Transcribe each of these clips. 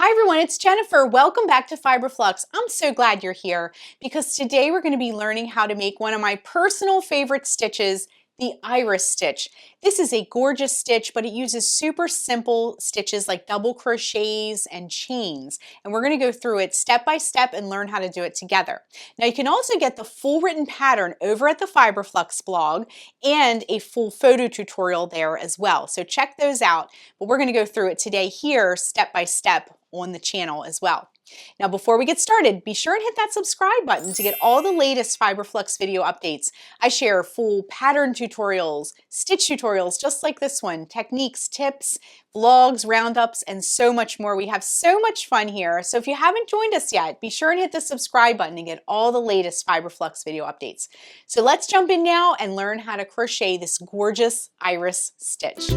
Hi everyone, it's Jennifer. Welcome back to Fiberflux. I'm so glad you're here because today we're going to be learning how to make one of my personal favorite stitches, the iris stitch. This is a gorgeous stitch, but it uses super simple stitches like double crochets and chains. And we're going to go through it step by step and learn how to do it together. Now you can also get the full written pattern over at the Fiberflux blog and a full photo tutorial there as well. So check those out, but we're going to go through it today here step by step on the channel as well. Now before we get started, be sure and hit that subscribe button to get all the latest Fiberflux video updates. I share full pattern tutorials, stitch tutorials just like this one, techniques, tips, vlogs, roundups, and so much more. We have so much fun here. So if you haven't joined us yet, be sure and hit the subscribe button to get all the latest Fiberflux video updates. So let's jump in now and learn how to crochet this gorgeous iris stitch.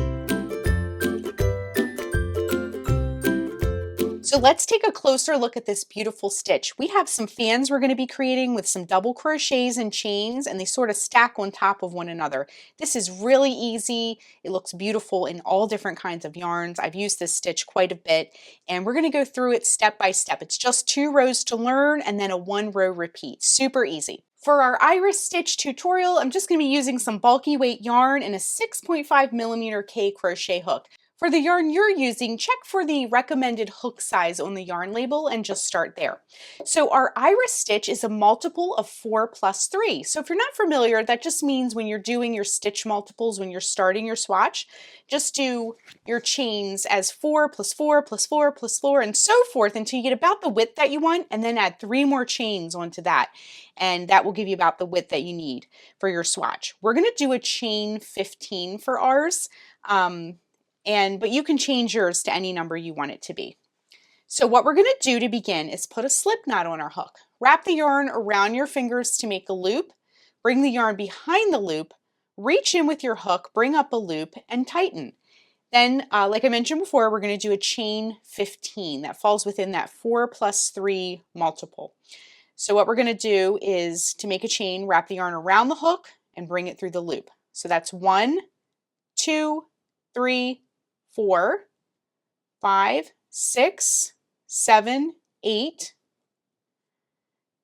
So let's take a closer look at this beautiful stitch. We have some fans we're going to be creating with some double crochets and chains, and they sort of stack on top of one another. This is really easy. It looks beautiful in all different kinds of yarns. I've used this stitch quite a bit, and we're going to go through it step by step. It's just 2 rows to learn and then a 1 row repeat. Super easy. For our iris stitch tutorial, I'm just going to be using some bulky weight yarn and a 6.5mm K crochet hook. For the yarn you're using, check for the recommended hook size on the yarn label and just start there. So our iris stitch is a multiple of 4 plus 3. So if you're not familiar, that just means when you're doing your stitch multiples, when you're starting your swatch, just do your chains as 4 plus 4 plus 4 plus 4 and so forth until you get about the width that you want, and then add 3 more chains onto that. And that will give you about the width that you need for your swatch. We're going to do a chain 15 for ours. But you can change yours to any number you want it to be. So what we're going to do to begin is put a slip knot on our hook. Wrap the yarn around your fingers to make a loop. Bring the yarn behind the loop. Reach in with your hook, bring up a loop, and tighten. Then, like I mentioned before, we're going to do a chain 15. That falls within that 4 plus 3 multiple. So what we're going to do is, to make a chain, wrap the yarn around the hook and bring it through the loop. So that's 1, 2, 3, 4, 5, 6, 7, 8,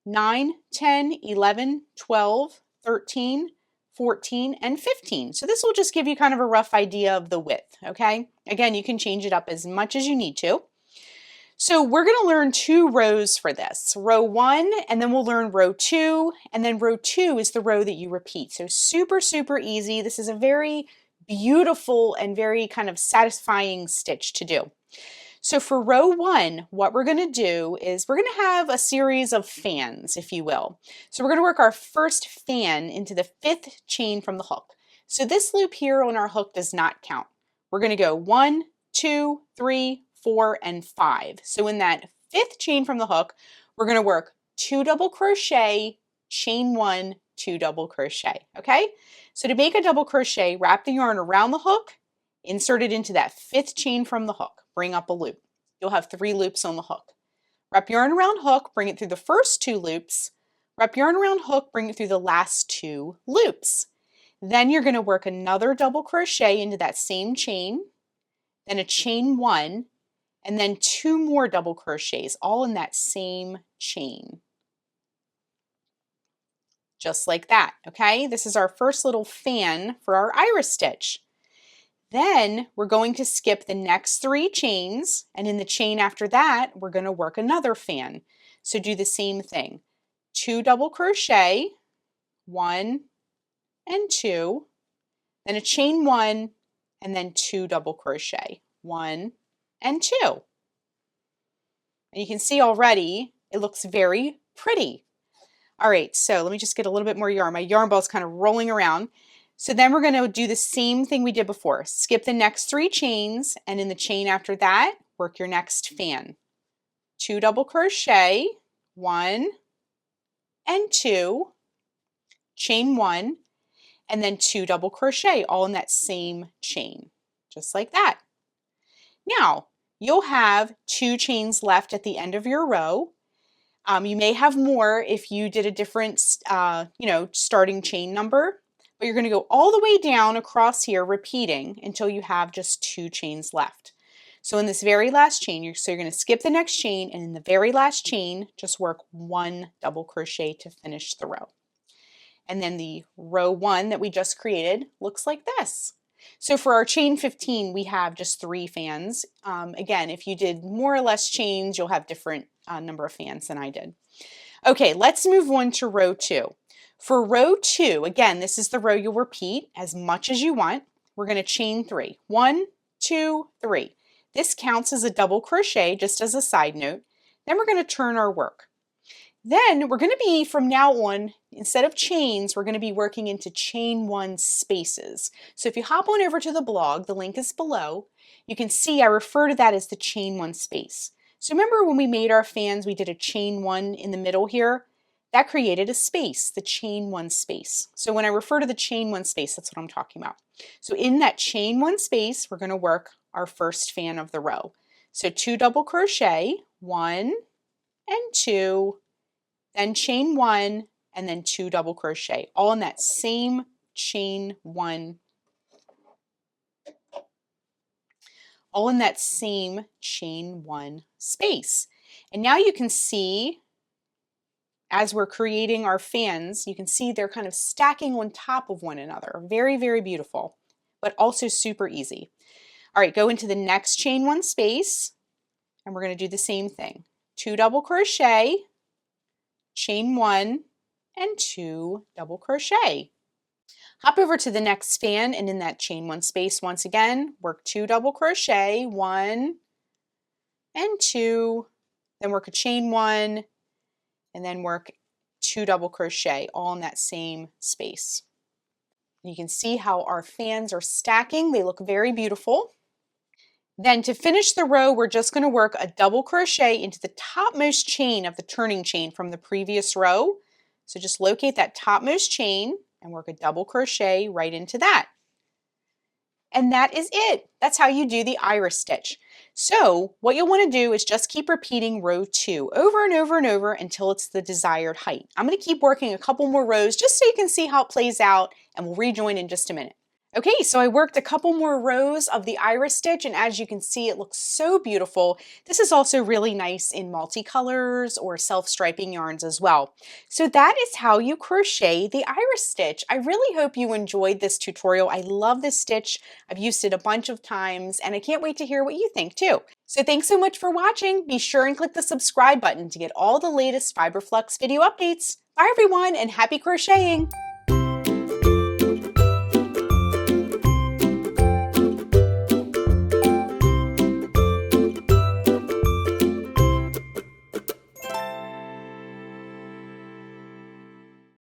9, 10, 11, 12, 13, 14, and 15. So this will just give you kind of a rough idea of the width, okay? Again, you can change it up as much as you need to. So we're going to learn 2 rows for this. Row 1, and then we'll learn row 2, and then row 2 is the row that you repeat. So super, super easy. This is a very beautiful and very kind of satisfying stitch to do. So for row 1, what we're going to do is we're going to have a series of fans, if you will. So we're going to work our first fan into the 5th chain from the hook. So this loop here on our hook does not count. We're going to go 1, 2, 3, 4, and 5. So in that 5th chain from the hook, we're going to work 2 double crochet, chain 1, 2 double crochet, okay? So to make a double crochet, wrap the yarn around the hook, insert it into that 5th chain from the hook, bring up a loop. You'll have 3 loops on the hook. Wrap yarn around hook, bring it through the first 2 loops, wrap yarn around hook, bring it through the last 2 loops. Then you're going to work another double crochet into that same chain, then a chain 1, and then 2 more double crochets, all in that same chain. Just like that, okay? This is our first little fan for our iris stitch. Then we're going to skip the next 3 chains, and in the chain after that, we're going to work another fan. So do the same thing. 2 double crochet, 1 and 2, then a chain 1, and then 2 double crochet, 1 and 2. And you can see already, it looks very pretty. All right, so let me just get a little bit more yarn. My yarn ball is kind of rolling around. So then we're going to do the same thing we did before. Skip the next 3 chains, and in the chain after that, work your next fan. 2 double crochet, 1 and 2, chain 1, and then 2 double crochet, all in that same chain, just like that. Now, you'll have 2 chains left at the end of your row. You may have more if you did a different, starting chain number, but you're going to go all the way down across here, repeating until you have just 2 chains left. So in this very last chain, you're going to skip the next chain, and in the very last chain, just work 1 double crochet to finish the row. And then the row 1 that we just created looks like this. So for our chain 15, we have just 3 fans. Again, if you did more or less chains, you'll have different number of fans than I did. Okay, let's move on to row 2. For row 2, again, this is the row you'll repeat as much as you want. We're going to chain 3. 1, 2, 3. This counts as a double crochet, just as a side note. Then we're going to turn our work. Then we're going to be, from now on, instead of chains, we're going to be working into chain 1 spaces. So if you hop on over to the blog, the link is below, you can see I refer to that as the chain 1 space. So remember when we made our fans, we did a chain 1 in the middle here? That created a space, the chain 1 space. So when I refer to the chain 1 space, that's what I'm talking about. So in that chain 1 space, we're going to work our first fan of the row. So 2 double crochet, 1 and 2, then chain 1, and then 2 double crochet, all in that same chain 1, all in that same chain 1 space. And now you can see, as we're creating our fans, you can see they're kind of stacking on top of one another. Very, very beautiful, but also super easy. All right, go into the next chain 1 space, and we're going to do the same thing. 2 double crochet, chain 1, and 2 double crochet. Hop over to the next fan, and in that chain 1 space, once again, work 2 double crochet, 1 and 2, then work a chain 1, and then work 2 double crochet, all in that same space. You can see how our fans are stacking. They look very beautiful. Then to finish the row, we're just going to work a double crochet into the topmost chain of the turning chain from the previous row. So just locate that topmost chain and work a double crochet right into that. And that is it. That's how you do the iris stitch. So what you'll want to do is just keep repeating row 2 over and over and over until it's the desired height. I'm going to keep working a couple more rows just so you can see how it plays out, and we'll rejoin in just a minute. Okay, so I worked a couple more rows of the iris stitch, and as you can see, it looks so beautiful. This is also really nice in multicolors or self-striping yarns as well. So that is how you crochet the iris stitch. I really hope you enjoyed this tutorial. I love this stitch. I've used it a bunch of times, and I can't wait to hear what you think too. So thanks so much for watching. Be sure and click the subscribe button to get all the latest Fiberflux video updates. Bye everyone, and happy crocheting!